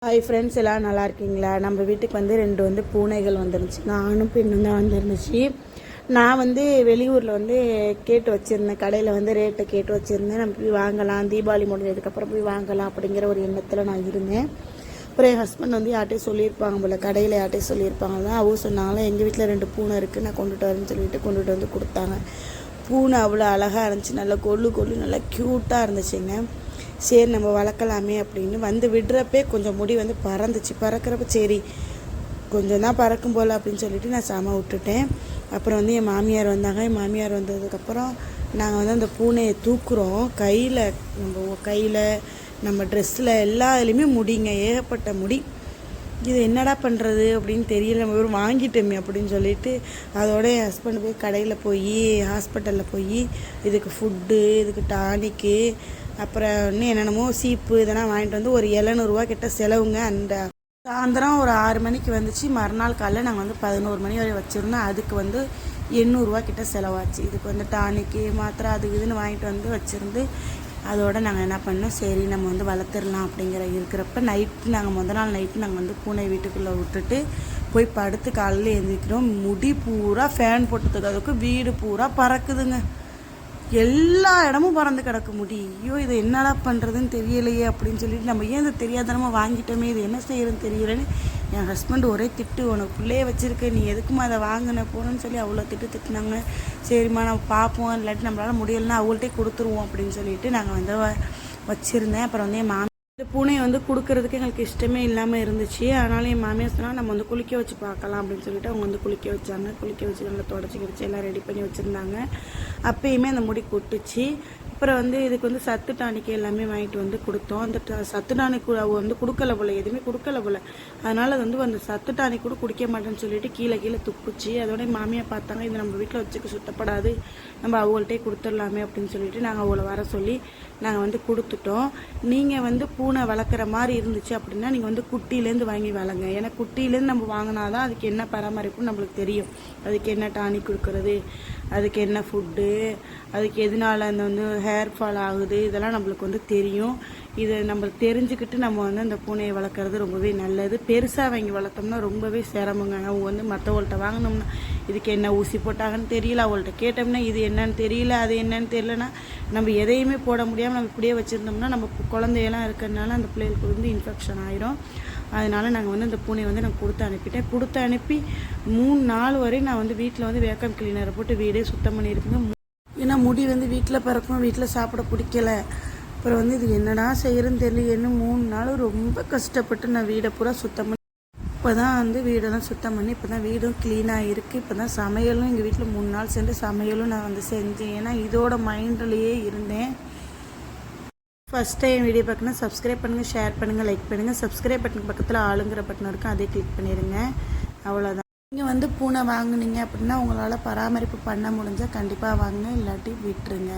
Hi friends, எல்லாம் நல்லா இருக்கீங்களா? நம்ம வீட்டுக்கு வந்து 2 பூனைகள் வந்துருந்துச்சு. ஆணும் பெண்ணும் தான் வந்துருந்துச்சு. நான் வெளியூரில் கேட்டு வச்சுருந்தேன். கடையில் ரேட்டை கேட்டு வச்சுருந்தேன். நம்ம போய் வாங்கலாம், தீபாவளி முடிஞ்சதுக்கப்புறம் போய் வாங்கலாம் அப்படிங்கிற ஒரு எண்ணத்தில் நான் இருந்தேன். அப்புறம் என் ஹஸ்பண்ட் யார்ட்டையும் சொல்லியிருப்பாங்க போல், கடையில் யார்ட்டையும் சொல்லியிருப்பாங்க தான். அவங்க சொன்னாங்களா, எங்கள் வீட்டில் 2 பூனை இருக்குது, நான் கொண்டுட்டு வரேன்னு சொல்லிட்டு கொண்டுட்டு வந்து கொடுத்தாங்க. பூனை அவ்வளோ அழகாக இருந்துச்சு, நல்லா கொள்ளு நல்லா க்யூட்டாக இருந்துச்சுங்க. சரி நம்ம வளர்க்கலாமே அப்படின்னு விடுறப்பே கொஞ்சம் முடி பறந்துச்சு. பறக்கிறப்ப சரி கொஞ்சம் தான் பறக்கும் போல் அப்படின்னு சொல்லிட்டு நான் சாம விட்டுட்டேன். அப்புறம் என் மாமியார் வந்தாங்க. என் மாமியார் வந்ததுக்கப்புறம் நாங்கள் அந்த பூனையை தூக்குறோம். கையில் நம்ம ட்ரெஸ்ஸில் எல்லா இதுலேயுமே முடிங்க, ஏகப்பட்ட முடி. இது என்னடா பண்ணுறது அப்படின்னு தெரியல. நம்ம ஒரு வாங்கிட்டோமே அப்படின்னு சொல்லிட்டு அதோட என் ஹஸ்பண்ட் போய் கடையில் போய் ஹாஸ்பிட்டலில் போய் இதுக்கு ஃபுட்டு, இதுக்கு டானிக்கு, அப்புறம் இன்னும் என்னென்னமோ சீப்பு இதெல்லாம் வாங்கிட்டு ஒரு 700 கிட்ட செலவுங்க. அந்த சாயந்தரம் ஒரு 6 மணிக்கு வந்துச்சு. மறுநாள் காலையில் நாங்கள் 11 மணி வரை வச்சுருந்தோம். அதுக்கு 800 கிட்ட செலவாச்சு. இதுக்கு டானிக்கு, மாத்திரை, அது இதுன்னு வாங்கிட்டு வச்சுருந்து அதோடு நாங்கள் என்ன பண்ணோம், சரி நம்ம வளர்த்துடலாம் அப்படிங்கிற இருக்கிறப்ப நைட்டு நாங்கள் முதல் நாள் நைட்டு நாங்கள் பூனை வீட்டுக்குள்ளே விட்டுட்டு போய் படுத்து காலையில் எழுந்திரிக்கிறோம். முடி பூரா ஃபேன் போட்டதுக்கு அதுக்கு வீடு பூரா பறக்குதுங்க. எல்லா இடமும் பறந்து கிடக்கு முடி. ஐயோ இது என்னடா பண்ணுறதுன்னு தெரியலையே அப்படின்னு சொல்லிட்டு நம்ம ஏன் இது தெரியாதனமாக வாங்கிட்டோமே, இது என்ன செய்யறதுன்னு தெரியலன்னு என் ஹஸ்பண்ட் ஒரே திட்டு, உனக்கு பிள்ளையே வச்சுருக்க, நீ எதுக்குமா அதை வாங்கின போகணுன்னு சொல்லி அவ்வளோ திட்டுனாங்க. சரிம்மா நம்ம பார்ப்போம், இல்லாட்டி நம்மளால் முடியலைன்னா அவங்கள்ட்டே கொடுத்துருவோம் அப்படின்னு சொல்லிட்டு நாங்கள் வச்சுருந்தேன். அப்புறம் என் இந்த பூனையை கொடுக்கறதுக்கு எங்களுக்கு இஷ்டமே இல்லாமல் இருந்துச்சு. அதனால என் மாமியார் சொன்னால் நம்ம குளிக்க வச்சு பார்க்கலாம் அப்படின்னு சொல்லிட்டு அவங்க குளிக்க வச்சாங்க. குளிக்க வச்சு நல்லா தொடச்சி கிடச்சி எல்லாம் ரெடி பண்ணி வச்சுருந்தாங்க. அப்பயுமே அந்த முடி கொட்டுச்சு. அப்புறம் இதுக்கு சத்து டானிக்கு எல்லாமே வாங்கிட்டு கொடுத்தோம். அந்த சத்து டானிக் கொடுக்கல போல, எதுவுமே கொடுக்கல போல. அதனால அந்த சத்து டானிக் கூட குடிக்க மாட்டேன்னு சொல்லிட்டு கீழே துப்புச்சு. அதோட மாமியார் பார்த்தாங்க, இது நம்ம வீட்டில் வச்சுக்க சுத்தப்படாது, நம்ம அவங்கள்ட்டே கொடுத்துடலாமே அப்படின்னு சொல்லிட்டு நாங்கள் அவளை வர சொல்லி நாங்கள் கொடுத்துட்டோம். நீங்கள் பூனை வளர்க்குற மாதிரி இருந்துச்சு அப்படின்னா நீங்கள் குட்டியிலேருந்து வாங்கி வளங்க. ஏன்னா குட்டியிலேருந்து நம்ம வாங்கினாதான் அதுக்கு என்ன பராமரிப்புன்னு நம்மளுக்கு தெரியும். அதுக்கு என்ன டானிக் கொடுக்கறது, அதுக்கு என்ன ஃபுட்டு, அதுக்கு எதனால அந்த ஹேர் ஃபால் ஆகுது, இதெல்லாம் நம்மளுக்கு தெரியும். இதை நம்மளுக்கு தெரிஞ்சுக்கிட்டு நம்ம அந்த பூனையை வளர்க்குறது ரொம்பவே நல்லது. பெருசாக வாங்கி வளர்த்தோம்னா ரொம்பவே சிரமங்க. அவங்க மற்றவங்கள்ட்ட வாங்கினோம்னா இதுக்கு என்ன ஊசி போட்டாங்கன்னு தெரியல, அவங்கள்ட்ட கேட்டோம்னா இது என்னன்னு தெரியல, அது என்னன்னு தெரியலன்னா நம்ம எதையுமே போட முடியாமல் நம்ம இப்படியே வச்சுருந்தோம்னா நம்ம குழந்தையெல்லாம் இருக்கிறதுனால அந்த பிள்ளைகளுக்கு இன்ஃபெக்ஷன் ஆயிரும். அதனால் நாங்கள் அந்த பூனையை நான் கொடுத்து அனுப்பி 3 நாள் வரை நான் வீட்டில் வேக்கம் கிளீனரை போட்டு வீடே சுத்தம் பண்ணியிருக்கேங்க. ஏன்னா முடி வீட்டில் பிறக்கும், வீட்டில் சாப்பிட பிடிக்கல. அப்புறம் இது என்னடா செய்கிறேன்னு தெரியல. என்ன 3 நாள் ரொம்ப கஷ்டப்பட்டு நான் வீடை பூரா சுத்தம் பண்ணி இப்போ தான் வீடெல்லாம் சுத்தம் பண்ணி இப்போ தான் வீடும் க்ளீனாக இருக்குது. இப்போ தான் சமையலும் எங்கள் வீட்டில் 3 நாள் சென்று சமையலும் நான் செஞ்சேன். ஏன்னா இதோட மைண்ட்லேயே இருந்தேன். ஃபஸ்ட் டைம் வீடியோ பார்க்கணும், சப்ஸ்கிரைப் பண்ணுங்கள், ஷேர் பண்ணுங்கள், லைக் பண்ணுங்கள். சப்ஸ்கிரைப் பட்டன் பக்கத்தில் ஆளுங்கிற பட்டன் இருக்கும், அதே கிளிக் பண்ணிடுங்க. அவ்வளோதான். நீங்கள் பூனை வாங்குனீங்க அப்படின்னா உங்களால் பராமரிப்பு பண்ண முடிஞ்சால் கண்டிப்பாக வாங்க, இல்லாட்டி விட்டுருங்க.